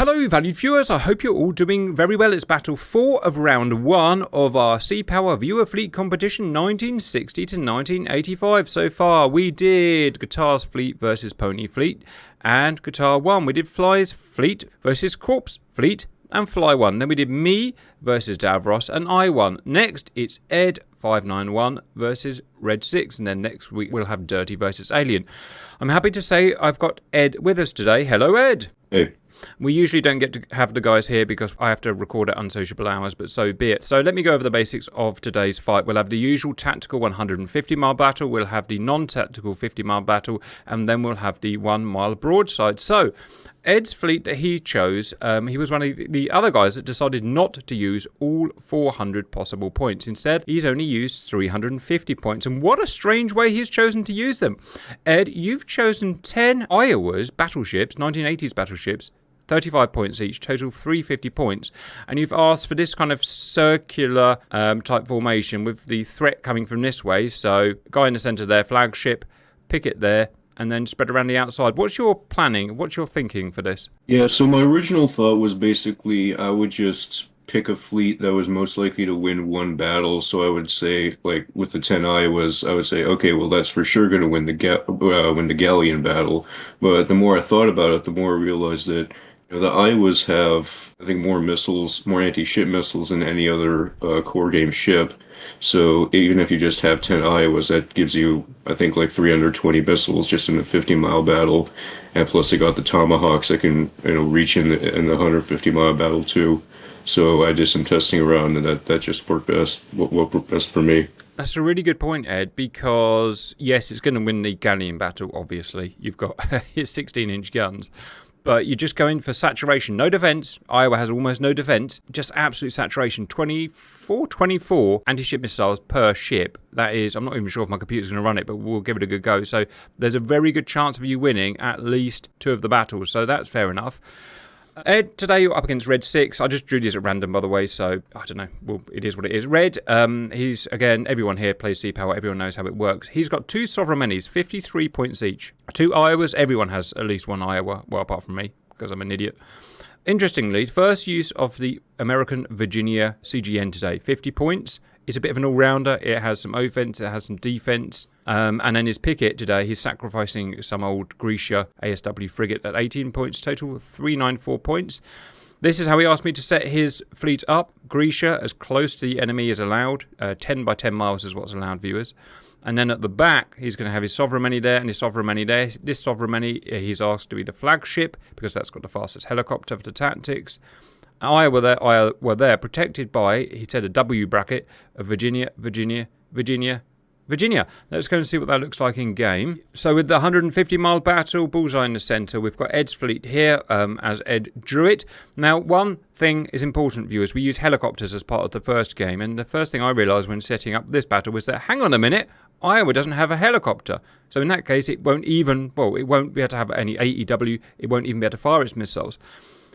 Hello valued viewers, I hope you're all doing very well. It's battle 4 of round 1 of our Sea Power Viewer Fleet competition 1960 to 1985. So far we did Guitar's Fleet versus Pony Fleet and Guitar 1. We did Fly's Fleet versus Corpse Fleet and Fly 1. Then we did me versus Davros and I won. Next it's Ed591 versus Redsix, and then next week we'll have Dirty versus Alien. I'm happy to say I've got Ed with us today. Hello Ed. Hey. We usually don't get to have the guys here because I have to record at unsociable hours, but so be it. So let me go over the basics of today's fight. We'll have the usual tactical 150-mile battle, we'll have the non-tactical 50-mile battle, and then we'll have the 1-mile broadside. So Ed's fleet that he chose, he was one of the other guys that decided not to use all 400 possible points. Instead, he's only used 350 points. And what a strange way he's chosen to use them. Ed, you've chosen 10 Iowa's battleships, 1980s battleships, 35 points each, total 350 points. And you've asked for this kind of circular type formation with the threat coming from this way. So guy in the centre there, flagship, pick it there, and then spread around the outside. What's your planning? What's your thinking for this? Yeah, so my original thought was basically I would just pick a fleet that was most likely to win one battle. So I would say, like with the 10 Iowas, I would say, okay, well that's for sure going to win the Galleon battle. But the more I thought about it, the more I realized that the Iowas have, I think, more missiles, more anti-ship missiles than any other core game ship. So even if you just have 10 Iowas, that gives you, I think, like 320 missiles just in a 50-mile battle. And plus they got the Tomahawks that can, reach in the 150-mile battle too. So I did some testing around, and that just worked best. What worked best for me. That's a really good point, Ed, because yes, it's going to win the Galleon battle, obviously. You've got his 16-inch guns. But you just go in for saturation. No defense. Iowa has almost no defense. Just absolute saturation. 24 anti-ship missiles per ship. That is, I'm not even sure if my computer's going to run it, but we'll give it a good go. So there's a very good chance of you winning at least 2 of the battles. So that's fair enough. Ed, today you're up against Redsix. I just drew these at random, by the way, so I don't know. Well, it is what it is. Red, he's, again, everyone here plays Sea Power. Everyone knows how it works. He's got 2 Sovereign Minis, 53 points each. 2 Iowas. Everyone has at least 1 Iowa. Well, apart from me, because I'm an idiot. Interestingly, first use of the American Virginia CGN today. 50 points. It's a bit of an all-rounder. It has some offense. It has some defense. And then his picket today, he's sacrificing some old Grisha ASW frigate at 18 points total, 394 points. This is how he asked me to set his fleet up. Grisha as close to the enemy as allowed. 10 by 10 miles is what's allowed, viewers. And then at the back, he's going to have his Sovereign Many there and his Sovereign Many there. This Sovereign Many, he's asked to be the flagship because that's got the fastest helicopter for the tactics. Iowa there, protected by, he said, a W bracket of Virginia. Let's go and see what that looks like in game. So with the 150-mile battle, bullseye in the centre, we've got Ed's fleet here as Ed drew it. Now, one thing is important, viewers. We use helicopters as part of the first game, and the first thing I realised when setting up this battle was that, hang on a minute, Iowa doesn't have a helicopter. So in that case, it won't be able to have any AEW. It won't even be able to fire its missiles.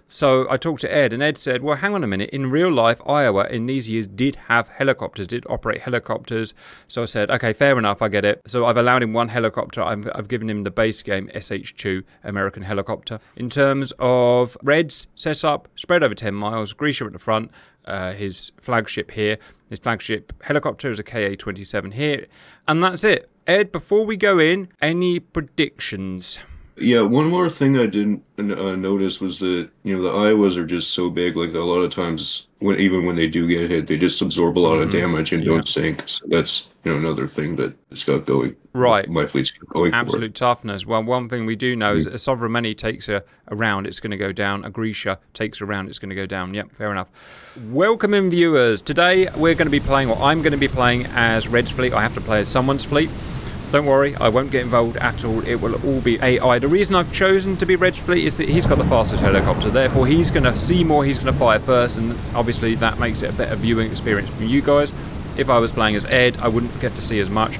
So I talked to Ed, and Ed said, well, hang on a minute. In real life, Iowa in these years did have helicopters, did operate helicopters. So I said, okay, fair enough, I get it. So I've allowed him 1 helicopter. I've given him the base game SH2 American helicopter. In terms of Red's setup, spread over 10 miles, Grisha at the front, his flagship here. His flagship helicopter is a KA-27 here. And that's it. Ed, before we go in, any predictions? Yeah, one more thing I didn't notice was that, the Iowas are just so big, like a lot of times, even when they do get hit, they just absorb a lot of damage and don't sink. So that's, another thing that it's got going. Right. My fleet's going Absolute toughness. Well, one thing we do know is that a Sovereign Many takes a round, it's going to go down. A Grisha takes a round, it's going to go down. Yep, fair enough. Welcome in, viewers. Today, we're going to be playing, or I'm going to be playing as Red's fleet. I have to play as someone's fleet. Don't worry, I won't get involved at all. It will all be AI. The reason I've chosen to be Red's fleet is that he's got the fastest helicopter. Therefore, he's going to see more, he's going to fire first, and obviously that makes it a better viewing experience for you guys. If I was playing as Ed, I wouldn't get to see as much.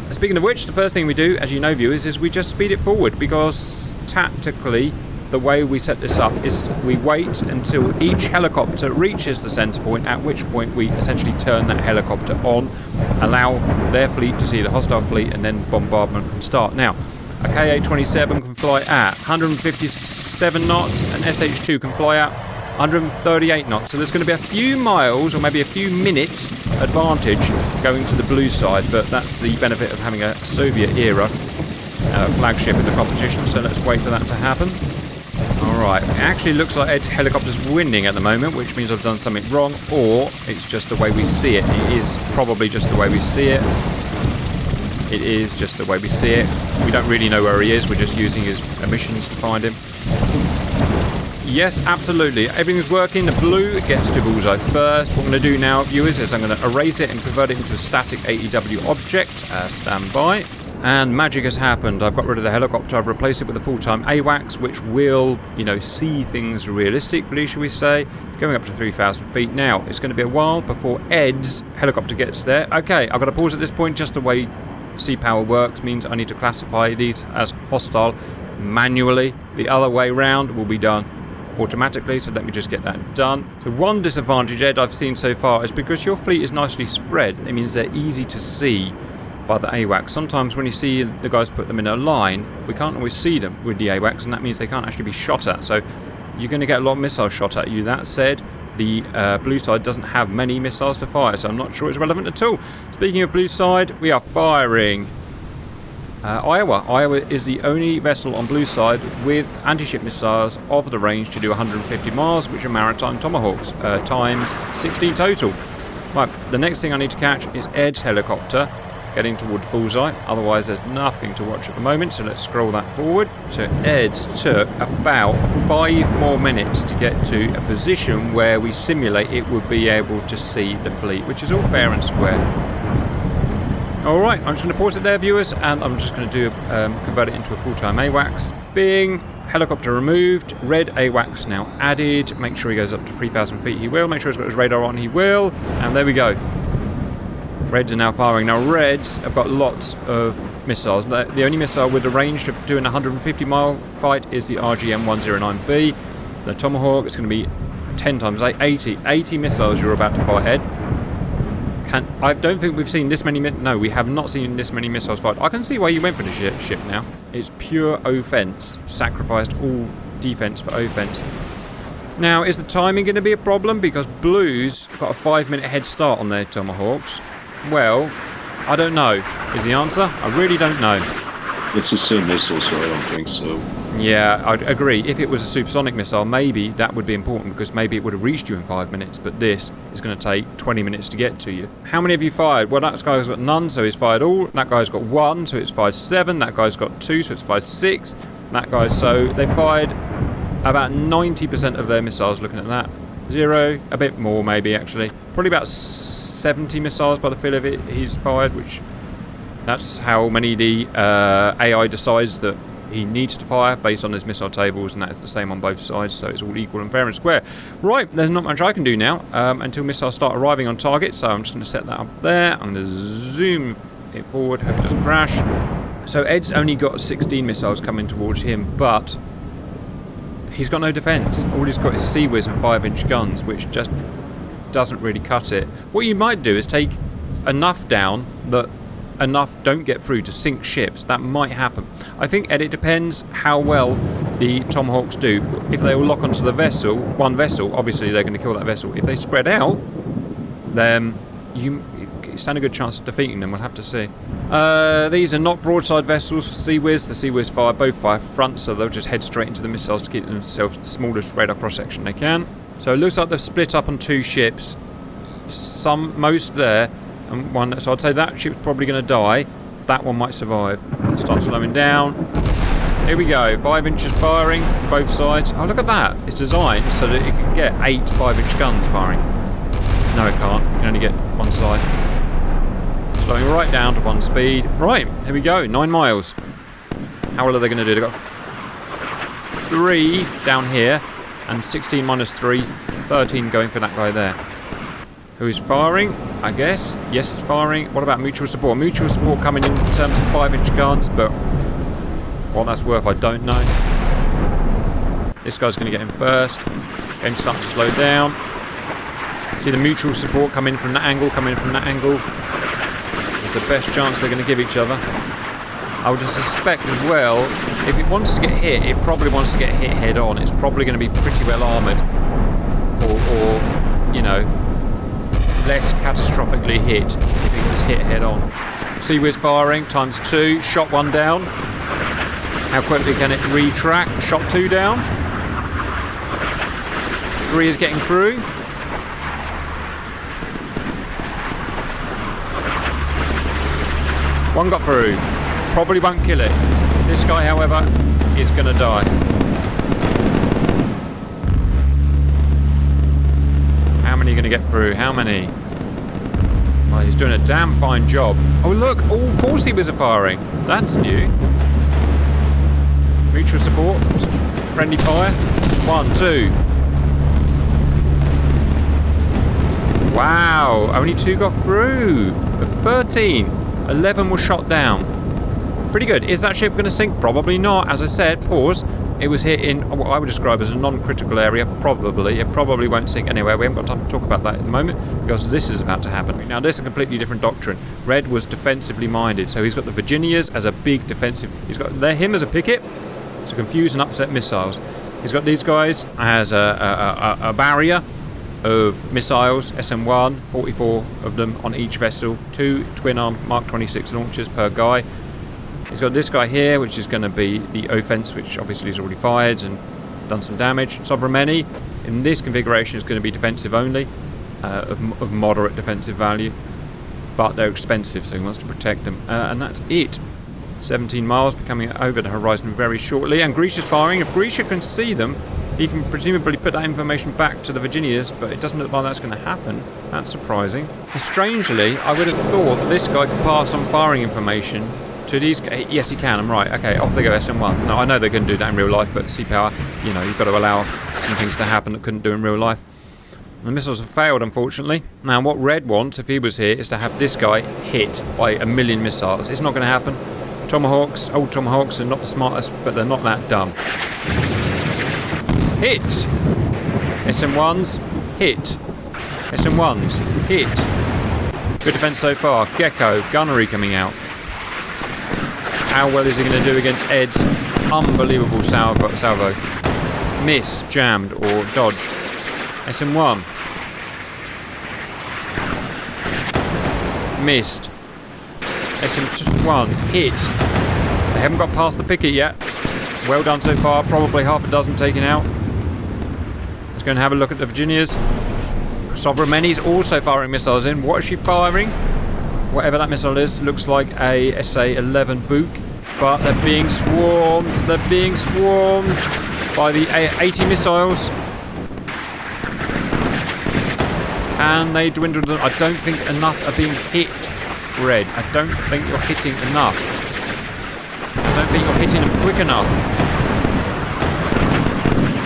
Speaking of which, the first thing we do, as you know, viewers, is we just speed it forward, because tactically, the way we set this up is we wait until each helicopter reaches the centre point, at which point we essentially turn that helicopter on, allow their fleet to see the hostile fleet, and then bombardment can start. Now, A Ka-27 can fly at 157 knots, and SH-2 can fly at 138 knots. So there's going to be a few miles or maybe a few minutes advantage going to the blue side, but that's the benefit of having a Soviet era flagship in the competition, so let's wait for that to happen. Alright, it actually looks like Ed's helicopter's winning at the moment, which means I've done something wrong, or it's just the way we see it. It is probably just the way we see it. It is just the way we see it. We don't really know where he is, we're just using his emissions to find him. Yes, absolutely. Everything's working. The blue gets to bullseye first. What I'm going to do now, viewers, is I'm going to erase it and convert it into a static AEW object. Stand by. And magic has happened. I've got rid of the helicopter. I've replaced it with a full-time AWACS, which will, you know, see things realistically, shall we say. Going up to 3,000 feet now. It's going to be a while before Ed's helicopter gets there. Okay, I've got to pause at this point. Just the way sea power works means I need to classify these as hostile manually. The other way round will be done automatically, so let me just get that done. So one disadvantage, Ed, I've seen so far is because your fleet is nicely spread, it means they're easy to see by the AWACS. Sometimes when you see the guys put them in a line, we can't always see them with the AWACS, and that means they can't actually be shot at, so you're going to get a lot of missiles shot at you. That said, the blue side doesn't have many missiles to fire, so I'm not sure it's relevant at all. Speaking of blue side, we are firing Iowa. Iowa is the only vessel on blue side with anti-ship missiles of the range to do 150 miles, which are maritime Tomahawks, times 16 total. Right, the next thing I need to catch is Ed's helicopter getting towards bullseye, otherwise there's nothing to watch at the moment, so let's scroll that forward. So Ed's took about 5 more minutes to get to a position where we simulate it would be able to see the fleet, which is all fair and square. Alright, I'm just going to pause it there, viewers, and I'm just going to do convert it into a full-time AWACS. Bing, helicopter removed, red AWACS now added. Make sure he goes up to 3,000 feet, he will. Make sure he's got his radar on, he will. And there we go. Reds are now firing. Now Reds have got lots of missiles. The only missile with the range to do an 150-mile fight is the RGM-109B. The Tomahawk is going to be 10 times 80 missiles you're about to fire, Ed. I don't think we've seen this many... No, we have not seen this many missiles fired. I can see why you went for the ship now. It's pure offense. Sacrificed all defense for offense. Now, is the timing going to be a problem? Because Blues got a 5-minute head start on their Tomahawks. Well, I don't know, is the answer. I really don't know. It's the same missile, so I don't think so. Yeah, I'd agree. If it was a supersonic missile, maybe that would be important, because maybe it would have reached you in 5 minutes, but this is going to take 20 minutes to get to you. How many have you fired? Well, that guy's got none, so he's fired all. That guy's got 1, so it's fired 7. That guy's got 2, so it's fired 6. That guy's... So they fired about 90% of their missiles, looking at that. 0, a bit more maybe, actually. Probably about 70 missiles by the feel of it he's fired, which... That's how many the AI decides that he needs to fire based on his missile tables, and that is the same on both sides, so it's all equal and fair and square. Right, there's not much I can do now until missiles start arriving on target, so I'm just going to set that up there. I'm going to zoom it forward, hope it doesn't crash. So Ed's only got 16 missiles coming towards him, but he's got no defence. All he's got is Sea-Whiz and 5-inch guns, which just doesn't really cut it. What you might do is take enough down that enough don't get through to sink ships. That might happen. I think, Ed, it depends how well the Tomahawks do. If they all lock onto the vessel, one vessel, obviously they're going to kill that vessel. If they spread out, then you stand a good chance of defeating them. We'll have to see. These are not broadside vessels for Sea-Whiz. The Sea-Whiz both fire front, so they'll just head straight into the missiles to keep themselves the smallest radar cross-section they can. So it looks like they've split up on 2 ships. Most there. And one, so I'd say that ship's probably going to die. That one might survive. Start slowing down. Here we go. 5 inches firing, both sides. Oh, look at that. It's designed so that it can get 8 5-inch guns firing. No, it can't. You can only get one side. Slowing right down to 1 speed. Right, here we go. 9 miles. How well are they going to do? They've got 3 down here, and 16 minus 3, 13 going for that guy there. Who's firing, I guess. Yes, it's firing. What about mutual support? Mutual support coming in terms of 5-inch guns, but what that's worth, I don't know. This guy's going to get in first. Game's starting to slow down. See the mutual support come in from that angle, There's the best chance they're going to give each other. I would suspect as well, if it wants to get hit, it probably wants to get hit head on. It's probably going to be pretty well armoured. Or, you know, less catastrophically hit if it gets hit head on. Seawiz firing, ×2, shot 1 down. How quickly can it retract? Shot 2 down. 3 is getting through. One got through. Probably won't kill it. This guy, however, is going to die. How many are going to get through? How many? Well, he's doing a damn fine job. Oh, look, all 4 Seawiz are firing. That's new. Mutual support. Friendly fire. 1, 2. Wow, only 2 got through. Of 13. 11 were shot down. Pretty good. Is that ship going to sink? Probably not. As I said, pause. It was hit in what I would describe as a non-critical area. Probably. It probably won't sink anywhere. We haven't got time to talk about that at the moment because this is about to happen. Now, this is a completely different doctrine. Red was defensively minded, so he's got the Virginias as a big defensive. He's got him as a picket to confuse and upset missiles. He's got these guys as a barrier of missiles, SM-1, 44 of them on each vessel, 2 twin-arm Mark 26 launchers per guy. He's got this guy here, which is going to be the offense, which obviously is already fired and done some damage. Sovereign in this configuration is going to be defensive only, of moderate defensive value, but they're expensive, so he wants to protect them. And that's it. 17 miles, becoming over the horizon very shortly, and Grisha's firing. If Grisha can see them, he can presumably put that information back to the Virginias, but it doesn't look like that's going to happen. That's surprising. And strangely, I would have thought that this guy could pass on firing information to these guys. Yes, he can. I'm right. Okay, off they go, SM-1. No, I know they couldn't do that in real life, but sea power, you know, you've got to allow some things to happen that couldn't do in real life. The missiles have failed, unfortunately. Now, what Red wants, if he was here, is to have this guy hit by 1,000,000 missiles. It's not going to happen. Tomahawks, old Tomahawks, are not the smartest, but they're not that dumb. Hit! SM-1s, hit. SM-1s, hit. Good defense so far. Gecko, gunnery coming out. How well is he going to do against Ed's unbelievable salvo? Miss, jammed, or dodged. SM-1. Missed. SM-1, hit. They haven't got past the picket yet. Well done so far, probably half a dozen taken out. Let's go and have a look at the Virginias. Sovereign Many's also firing missiles in. What is she firing? Whatever that missile is, looks like a SA-11 Buk. But they're being swarmed. They're being swarmed by the 80 missiles. And they dwindled them. I don't think enough are being hit, Red. I don't think you're hitting enough. I don't think you're hitting them quick enough.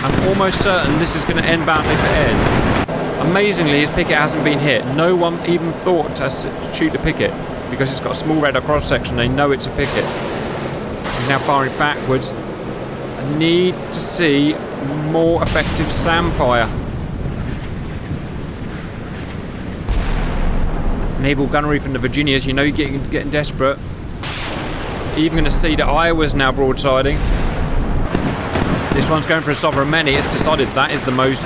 I'm almost certain this is going to end badly for Ed. Amazingly, his picket hasn't been hit. No one even thought to shoot the picket because it's got a small radar cross section. They know it's a picket. He's now firing backwards. I need to see more effective SAM fire. Naval gunnery from the Virginias. You know you're getting desperate. You're even going to see that Iowa's now broadsiding. This one's going for a Sovereign Many. It's decided that is the most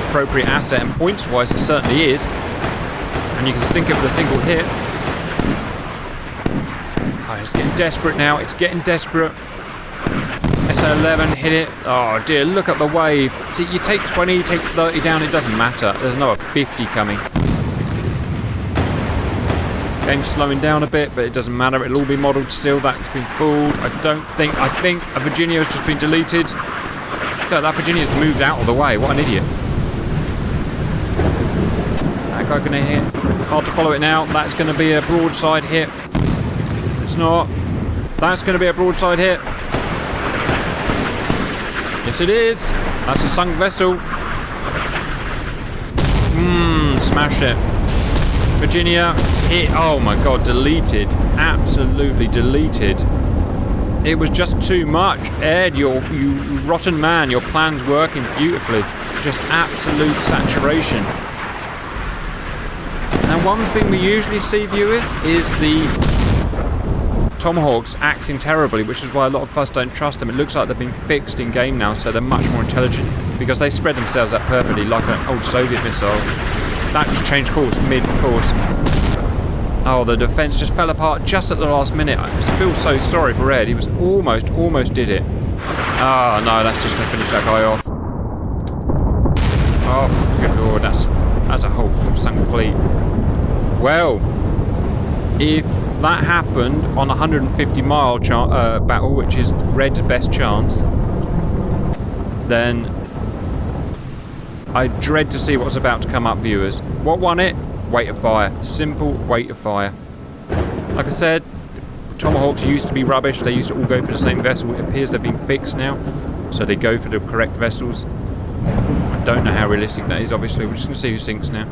appropriate asset, and points-wise it certainly is. And you can sink it with a single hit. Oh, it's getting desperate now. It's getting desperate. SA-11, hit it. Oh dear, look at the wave. See, you take 20, you take 30 down, it doesn't matter. There's another 50 coming. Game's slowing down a bit, but it doesn't matter. It'll all be modelled still. That's been fooled. I think a Virginia has just been deleted. Look, that Virginia's moved out of the way. What an idiot. That guy gonna hit. Hard to follow it now. That's gonna be a broadside hit. It's not. That's gonna be a broadside hit. Yes, it is. That's a sunk vessel. Smashed it. Virginia hit. Oh my god, deleted. Absolutely deleted. It was just too much. Ed, you rotten man, your plan's working beautifully. Just absolute saturation. Now, one thing we usually see, viewers, is the Tomahawks acting terribly, which is why a lot of us don't trust them. It looks like they've been fixed in game now, so they're much more intelligent because they spread themselves out perfectly like an old Soviet missile. That just changed course mid-course. Oh, the defense just fell apart just at the last minute. I feel so sorry for Ed. He was almost did it. Ah, no, that's just going to finish that guy off. Oh, good lord, that's a whole sunk fleet. Well, if that happened on a 150-mile battle, which is Red's best chance, then I dread to see what's about to come up, viewers. What won it? Weight of fire. Simple weight of fire. Like I said, Tomahawks used to be rubbish. They used to all go for the same vessel. It appears they've been fixed now, so they go for the correct vessels. I don't know how realistic that is, obviously. We're just going to see who sinks now.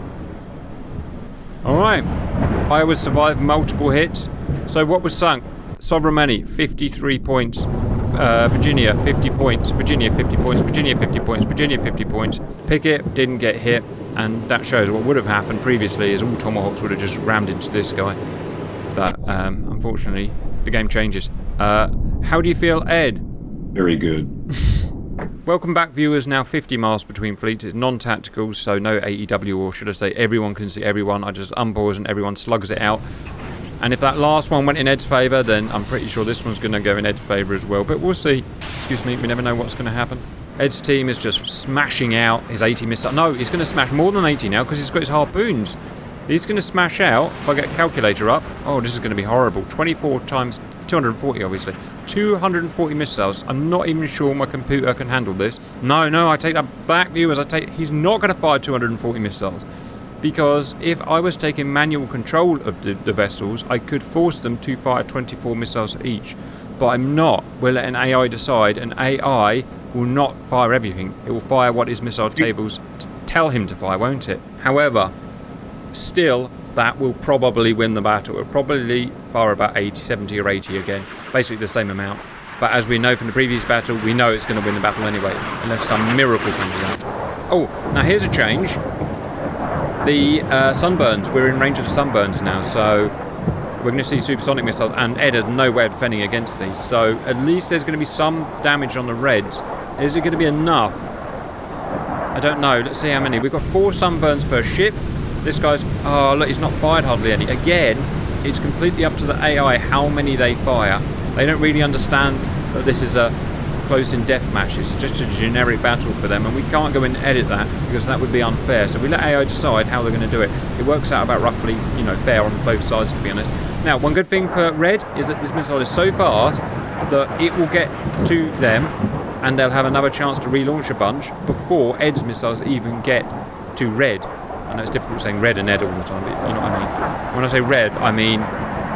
Alright. Iowa survived multiple hits. So what was sunk? Sovereign 53 points. Virginia 50 points. Virginia 50 points. Virginia 50 points. Virginia 50 points. Pickett didn't get hit. And that shows what would have happened previously is all Tomahawks would have just rammed into this guy. But unfortunately, the game changes. How do you feel, Ed? Very good. Welcome back, viewers. Now 50 miles between fleets. It's non-tactical, so no AEW, or should I say everyone can see everyone. I just unpause and everyone slugs it out. And if that last one went in Ed's favour, then I'm pretty sure this one's going to go in Ed's favour as well. But we'll see. Excuse me, we never know what's going to happen. Ed's team is just smashing out his 80 missiles. No, he's going to smash more than 80 now because he's got his harpoons. He's going to smash out, if I get a calculator up, oh, this is going to be horrible. 24 times 240, obviously. 240 missiles. I'm not even sure my computer can handle this. No, I take that back, viewers. He's not going to fire 240 missiles. Because if I was taking manual control of the vessels, I could force them to fire 24 missiles each. But I'm not. We're letting AI decide, and AI will not fire everything. It will fire what his missile tables tell him to fire, won't it? However, still, that will probably win the battle. It'll probably fire about 80, 70 or 80 again. Basically the same amount. But as we know from the previous battle, we know it's going to win the battle anyway, unless some miracle comes out. Oh, now here's a change. The sunburns, we're in range of sunburns now, so we're going to see supersonic missiles, and Ed has no way of defending against these. So at least there's going to be some damage on the Reds. Is it going to be enough? I don't know. Let's see how many. We've got 4 sunburns per ship. This guy's... oh, look, he's not fired hardly any. Again, it's completely up to the AI how many they fire. They don't really understand that this is a close-in deathmatch. It's just a generic battle for them, and we can't go in and edit that because that would be unfair. So we let AI decide how they're going to do it. It works out about roughly, fair on both sides, to be honest. Now, one good thing for Red is that this missile is so fast that it will get to them, and they'll have another chance to relaunch a bunch before Ed's missiles even get to Red. I know it's difficult saying Red and Ed all the time, but you know what I mean. When I say Red, I mean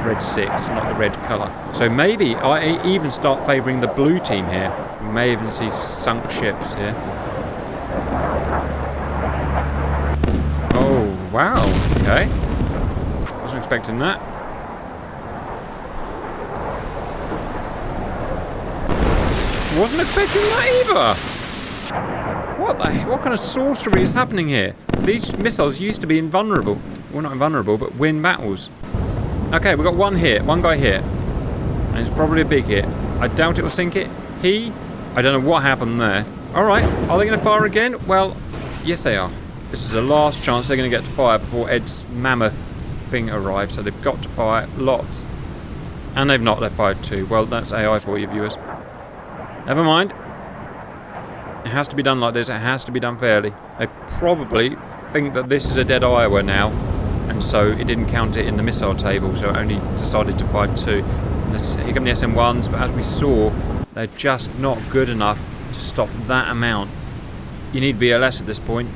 Redsix, not the red colour. So maybe I even start favouring the blue team here. We may even see sunk ships here. Oh, wow. Okay. Wasn't expecting that. Wasn't expecting that either. What kind of sorcery is happening here? These missiles used to be invulnerable. Well, not invulnerable, but win battles. Okay, we've got one guy here. And it's probably a big hit. I doubt it will sink it. I don't know what happened there. Alright, are they going to fire again? Well, yes they are. This is the last chance they're going to get to fire before Ed's mammoth thing arrives. So they've got to fire lots. And they've not, they've fired 2. Well, that's AI for you, viewers. Never mind. It has to be done like this. It has to be done fairly. They probably think that this is a dead Iowa now, and so it didn't count it in the missile table, so it only decided to fire 2. Here come the SM-1s, but as we saw, they're just not good enough to stop that amount. You need VLS at this point.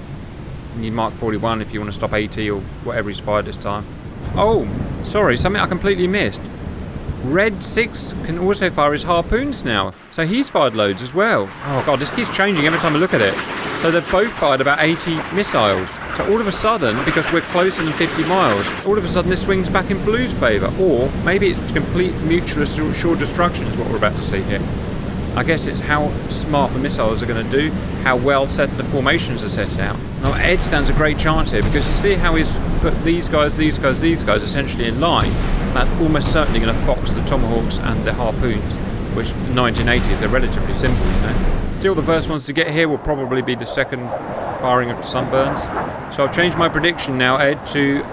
You need Mark 41 if you want to stop AT or whatever he's fired this time. Oh, sorry, something I completely missed. Redsix can also fire his harpoons now, so he's fired loads as well. Oh god, this keeps changing every time I look at it. So they've both fired about 80 missiles. So all of a sudden, because we're closer than 50 miles, all of a sudden this swings back in Blue's favour. Or maybe it's complete mutual assured destruction is what we're about to see here. I guess it's how smart the missiles are going to do, how well set the formations are set out. Now Ed stands a great chance here because you see how he's put these guys essentially in line. that's almost certainly going to fox the Tomahawks and the Harpoons, which 1980s, they're relatively simple, you know. Still, the first ones to get here will probably be the second firing of Sunburns. So I've changed my prediction now, Ed, to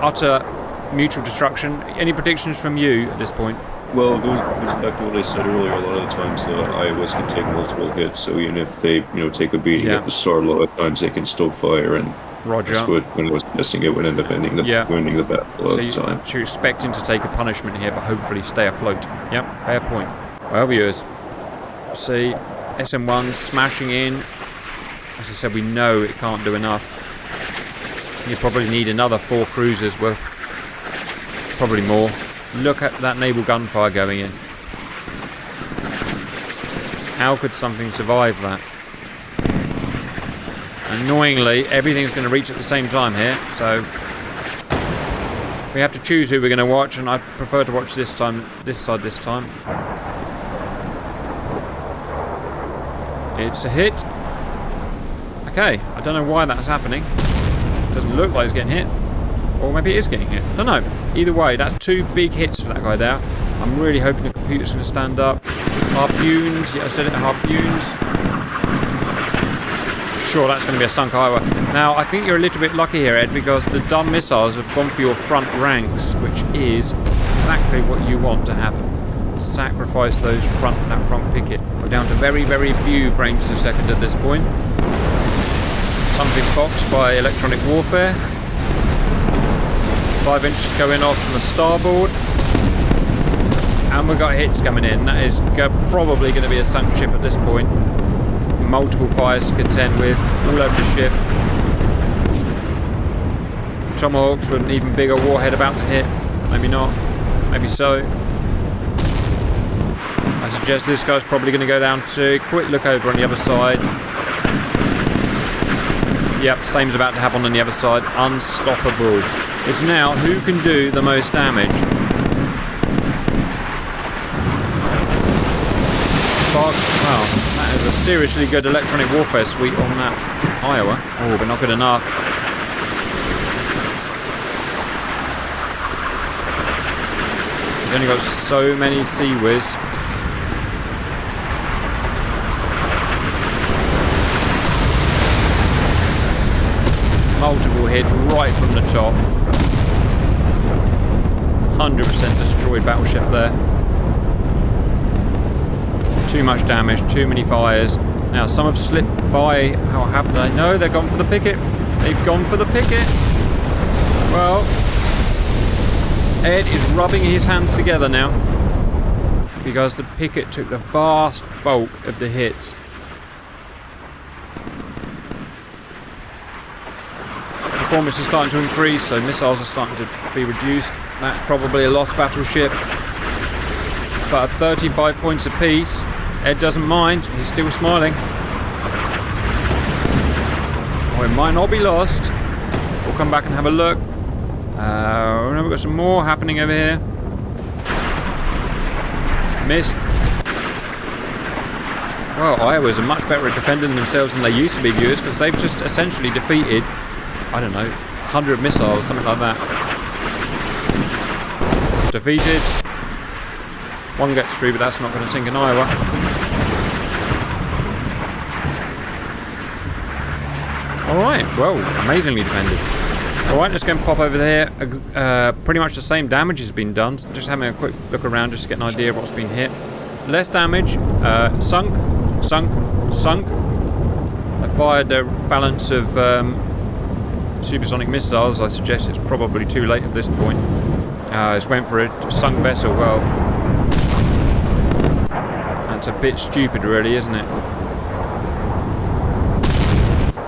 utter mutual destruction. Any predictions from you at this point? Well, goes back to what I said earlier. A lot of the times the Iowas can take multiple hits, so even if they, take a beating at the start, a lot of times they can still fire, and Roger. That's what, when it was missing, it would end up winning the battle a lot of the time. So you're expecting to take a punishment here, but hopefully stay afloat. Yep, fair point. Well, viewers, see SM1 smashing in. As I said, we know it can't do enough. You probably need another 4 cruisers worth, probably more. Look at that naval gunfire going in. How could something survive that? Annoyingly, everything's going to reach at the same time here, so we have to choose who we're going to watch, and I prefer to watch this side this time. It's a hit. Okay, I don't know why that's happening. Doesn't look like it's getting hit. Or maybe it is getting hit. I don't know. Either way, that's 2 big hits for that guy there. I'm really hoping the computer's going to stand up. Harpoons. Yeah, I said it, harpoons. Sure, that's going to be a sunk Iowa. Now, I think you're a little bit lucky here, Ed, because the dumb missiles have gone for your front ranks, which is exactly what you want to happen. Sacrifice that front picket. We're down to very, very few frames a second at this point. Something foxed by electronic warfare. 5 inches going off from the starboard. And we've got hits coming in. That is probably going to be a sunk ship at this point. Multiple fires to contend with all over the ship. Tomahawks with an even bigger warhead about to hit. Maybe not. Maybe so. I suggest this guy's probably going to go down too. Quick look over on the other side. Yep, same's about to happen on the other side. Unstoppable. It's now who can do the most damage. Wow, that is a seriously good electronic warfare suite on that Iowa. Oh, but not good enough. He's only got so many Sea-Whiz. Multiple hits right from the top. 100% destroyed battleship there. Too much damage, too many fires. Now, some have slipped by. How happened? I know they've gone for the picket. They've gone for the picket. Well, Ed is rubbing his hands together now because the picket took the vast bulk of the hits. Performance is starting to increase, so missiles are starting to be reduced. That's probably a lost battleship. But at 35 points apiece, Ed doesn't mind. He's still smiling. Oh, it might not be lost. We'll come back and have a look. We've got some more happening over here. Missed. Well, Iowas are much better at defending themselves than they used to be, viewers, because they've just essentially defeated, I don't know, 100 missiles, something like that. Defeated. One gets through, but that's not going to sink an Iowa. Alright, well, amazingly defended. Alright, let's go and pop over there. Pretty much the same damage has been done. Just having a quick look around just to get an idea of what's been hit. Less damage. Sunk. I fired a balance of supersonic missiles. I suggest it's probably too late at this point. Just went for a sunk vessel. Well, that's a bit stupid, really, isn't it?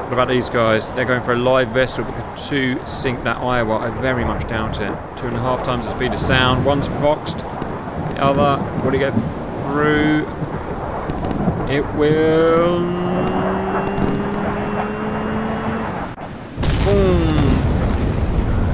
What about these guys? They're going for a live vessel to sink that Iowa. I very much doubt it. 2.5 times the speed of sound. One's foxed. The other, will it get through? It will. Boom.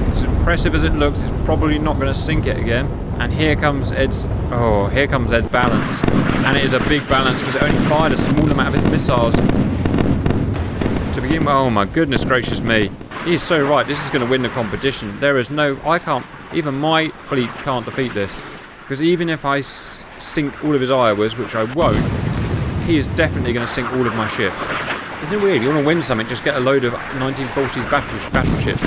As impressive as it looks, it's probably not going to sink it again. And here comes Ed's balance. And it is a big balance because it only fired a small amount of his missiles. To begin with, oh my goodness gracious me. He's so right, this is going to win the competition. There is no, I can't Even my fleet can't defeat this. Because even if I sink all of his Iowas, which I won't, he is definitely going to sink all of my ships. Isn't it weird? You want to win something, just get a load of 1940s battleships.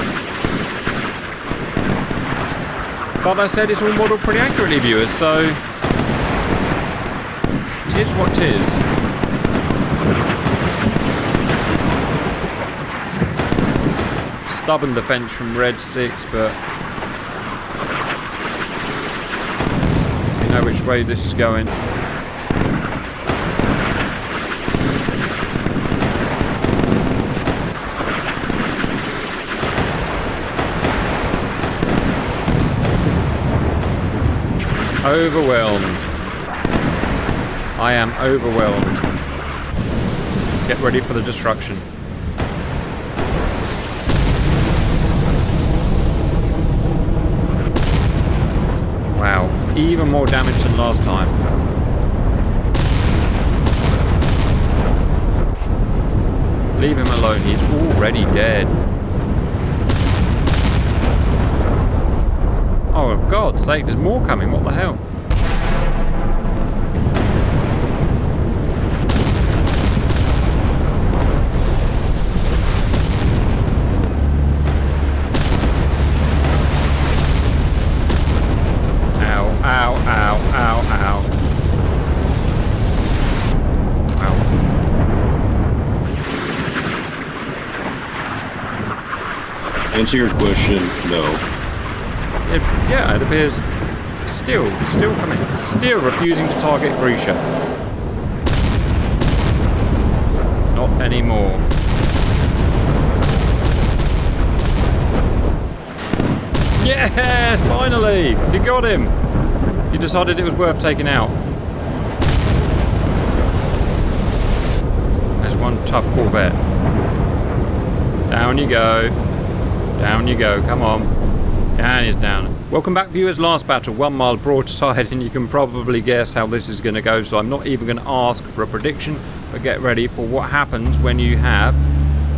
But that said, it's all modelled pretty accurately, viewers, so... tis what tis. Stubborn defence from Redsix, but... you know which way this is going. Overwhelmed. I am overwhelmed. Get ready for the destruction. Wow, even more damage than last time. Leave him alone, he's already dead. Oh, for God's sake, there's more coming, what the hell? Answer your question, no. Yeah, it appears still coming. Still refusing to target Grisha. Not anymore. Yes, finally! You got him! You decided it was worth taking out. There's one tough Corvette. Down you go. Down you go, come on. And he's down. Welcome back, viewers. Last battle, 1 mile broadside, and you can probably guess how this is going to go, so I'm not even going to ask for a prediction, but get ready for what happens when you have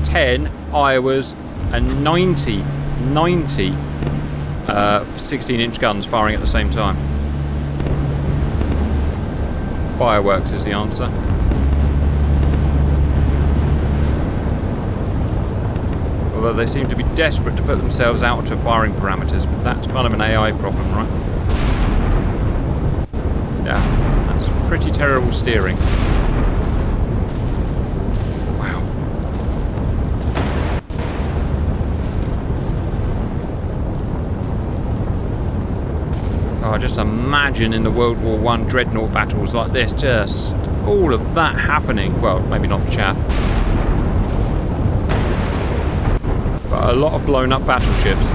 10 Iowas and 90 16-inch guns firing at the same time. Fireworks is the answer. Although they seem to be desperate to put themselves out to firing parameters, but that's kind of an AI problem, right? Yeah, that's pretty terrible steering. Wow. Oh, just imagine in the World War I dreadnought battles like this, just all of that happening. Well, maybe not chaff. But a lot of blown up battleships.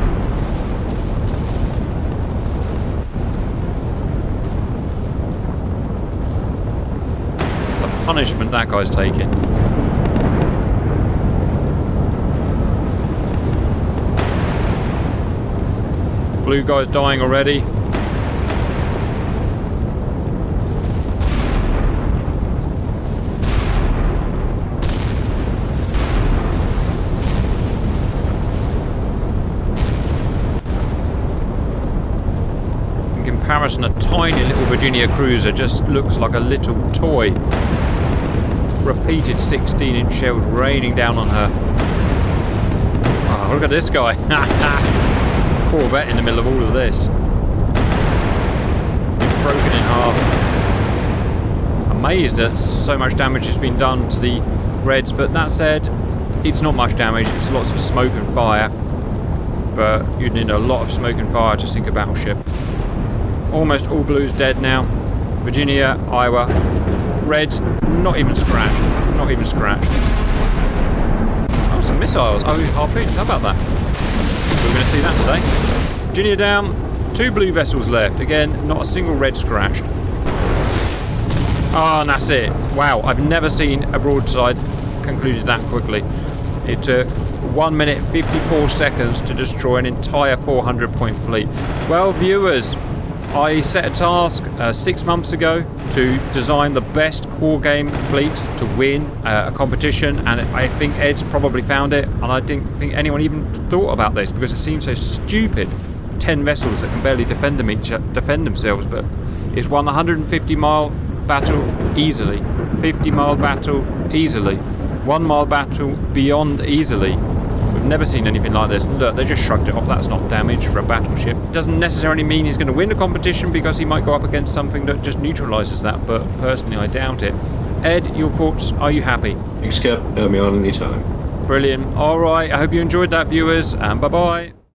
It's a punishment that guy's taking. Blue guy's dying already. Comparison, a tiny little Virginia cruiser just looks like a little toy. Repeated 16-inch shells raining down on her. Oh, look at this guy. Corvette in the middle of all of this. It's broken in half. Amazed that so much damage has been done to the Reds, but that said, it's not much damage, it's lots of smoke and fire. But you'd need a lot of smoke and fire to sink a battleship. Almost all blues dead now. Virginia, Iowa, Red, not even scratched. Not even scratched. Oh, some missiles. Oh, harpoons. How about that? We're going to see that today. Virginia down. 2 blue vessels left. Again, not a single red scratched. Oh, and that's it. Wow, I've never seen a broadside concluded that quickly. It took 1 minute 54 seconds to destroy an entire 400-point fleet. Well, viewers, I set a task 6 months ago to design the best core game fleet to win a competition, and I think Ed's probably found it, and I didn't think anyone even thought about this because it seems so stupid. 10 vessels that can barely defend themselves, but it's won a 150-mile battle easily, 50-mile battle easily, 1-mile battle beyond easily. We've never seen anything like this. Look, they just shrugged it off. That's not damage for a battleship. Doesn't necessarily mean he's going to win a competition, because he might go up against something that just neutralizes that, but personally I doubt it. Ed, your thoughts? Are you happy? Thanks, Cap. Have me on anytime. Brilliant. All right, I hope you enjoyed that, viewers, and bye-bye.